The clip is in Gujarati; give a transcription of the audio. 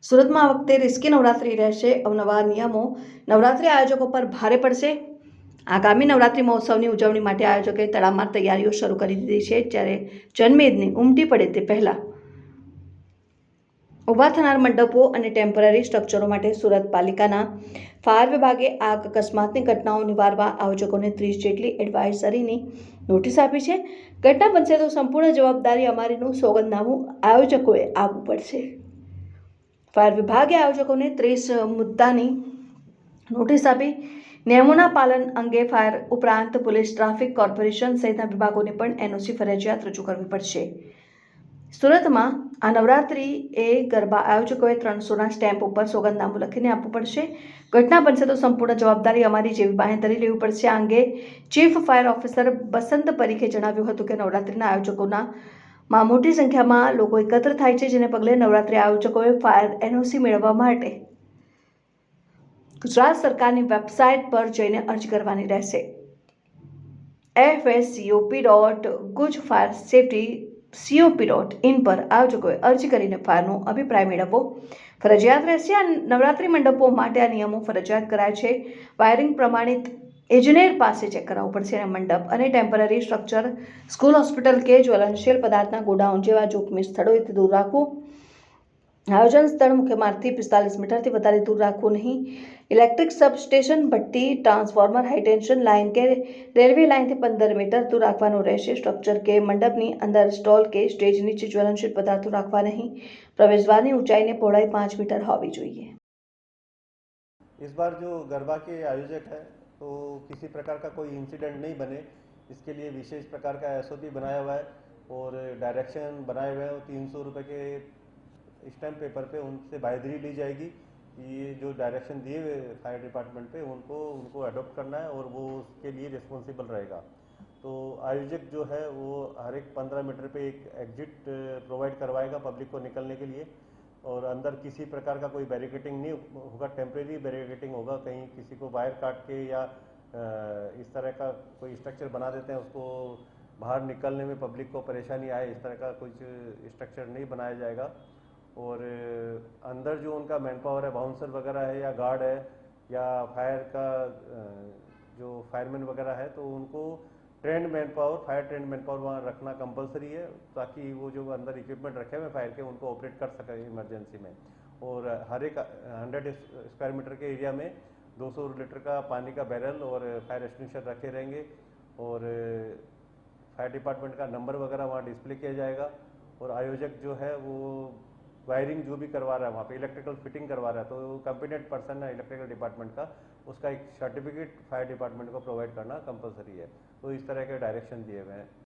સુરતમાં આ વખતે રિસ્કી નવરાત્રી રહેશે. અવનવા નિયમો નવરાત્રી આયોજકો પર ભારે પડશે. આગામી નવરાત્રી મહોત્સવની ઉજવણી માટે આયોજકોએ તડામાર તૈયારીઓ શરૂ કરી દીધી છે. જ્યારે જનમેદની ઉમટી પડે તે પહેલા ઊભા થનાર મંડપો અને ટેમ્પરરી સ્ટ્રક્ચરો માટે સુરત પાલિકાના ફાયર વિભાગે આગ અકસ્માતની ઘટનાઓ નિવારવા આયોજકોને 30 જેટલી એડવાઇઝરીની નોટિસ આપી છે. ઘટના બનશે તો સંપૂર્ણ જવાબદારી અમારીનું સોગંદનામું આયોજકોએ આપવું પડશે. ફાયર વિભાગે આયોજકોને 30 મુદ્દાની નોટિસ આપી. નિયમોના પાલન અંગે ફાયર ઉપરાંત પોલીસ, ટ્રાફિક, કોર્પોરેશન સહિતના વિભાગોને પણ એનઓસી ફરજિયાત રજૂ કરવી પડશે. સુરતમાં આ નવરાત્રિએ ગરબા આયોજકોએ 300ના સ્ટેમ્પ ઉપર સોગંદનામું લખીને આપવું પડશે. ઘટના બનશે તો સંપૂર્ણ જવાબદારી અમારી જેવી બાંહેધરી લેવી પડશે. આ અંગે ચીફ ફાયર ઓફિસર બસંત પરીખે જણાવ્યું હતું કે નવરાત્રિના આયોજકોના માં મોટી સંખ્યામાં લોકો એકત્ર થાય છે, જેને પગલે નવરાત્રી આયોજકોએ ફાયર એનઓસી મેળવવા માટે ગુજરાત સરકારની વેબસાઇટ પર જઈને અરજી કરવાની રહેશે. fscop.gujfiresafety.cop.in પર આયોજકોએ અરજી કરીને ફાયરનો અભિપ્રાય મેળવવો ફરજિયાત રહેશે. આ નવરાત્રી મંડપો માટે આ નિયમો ફરજિયાત કરાય છે. વાયરિંગ પ્રમાણિત એન્જિનિયર પાસે ચેક કરાવવું પડશે અને મંડપ અને ટેમ્પરરી સ્ટ્રક્ચર સ્કૂલ, હોસ્પિટલ કે જ્વલનશીલ પદાર્થના ગોડાઉન જેવા જોખમી સ્થળોએથી દૂર રાખવું. આયોજન સ્થળ મુખ્ય માર્ગથી 45 મીટરથી વધારે દૂર રાખવું નહીં. ઇલેક્ટ્રિક સબસ્ટેશન, ભઠ્ઠી, ટ્રાન્સફોર્મર, હાઈ ટેન્શન લાઇન કે રેલવે લાઇનથી 15 મીટર દૂર રાખવાનું રહેશે. સ્ટ્રક્ચર કે મંડપની અંદર સ્ટોલ કે સ્ટેજ નીચે જ્વલનશીલ પદાર્થો રાખવા નહીં. પ્રવેશદ્वारની ऊंचाई ने पौड़ाई 5 मीटर होनी चाहिए। इस बार जो गरबा के आयोजक है तो किसी प्रकार का कोई इंसिडेंट नहीं बने, इसके लिए विशेष प्रकार का एसओपी बनाया हुआ है और डायरेक्शन बनाए हुए हैं। 300 रुपये के स्टैम्प पेपर पे उनसे बायदरी ली जाएगी। ये जो डायरेक्शन दिए हुए फायर डिपार्टमेंट पे उनको अडॉप्ट करना है और वो उसके लिए रिस्पॉन्सिबल रहेगा। तो आयोजक जो है वो हर एक 15 मीटर पे एक एग्जिट प्रोवाइड करवाएगा पब्लिक को निकलने के लिए और अंदर किसी प्रकार का कोई बैरिकेटिंग नहीं होगा, टेम्परेरी बैरिकेटिंग होगा। कहीं किसी को वायर काट के या इस तरह का कोई स्ट्रक्चर बना देते हैं, उसको बाहर निकलने में पब्लिक को परेशानी आए, इस तरह का कुछ स्ट्रक्चर नहीं बनाया जाएगा। और अंदर जो उनका मैन पावर है, बाउंसर वगैरह है या गार्ड है या फायर का जो फायरमैन वगैरह है, तो उनको trend man power, fire trend man power वहाँ रखना कंपलसरी है, ताकि वो जो अंदर इक्विपमेंट रखे हुए फायर के उनको ऑपरेट कर सके इमरजेंसी में। और हर एक 100 स्क्वायर मीटर के एरिया में 200 लीटर का पानी का बैरल और फायर एक्सटिंग्विशर रखे रहेंगे और फायर डिपार्टमेंट का नंबर वगैरह वहाँ डिस्प्ले किया जाएगा। और आयोजक जो है वो वायरिंग जो भी करवा रहा है वहाँ पे इलेक्ट्रिकल फिटिंग करवा रहा है, तो कॉम्पिटेंट पर्सन है इलेक्ट्रिकल डिपार्टमेंट का, उसका एक सर्टिफिकेट फायर डिपार्टमेंट को प्रोवाइड करना कंपलसरी है। तो इस तरह के डायरेक्शन दिए हुए हैं।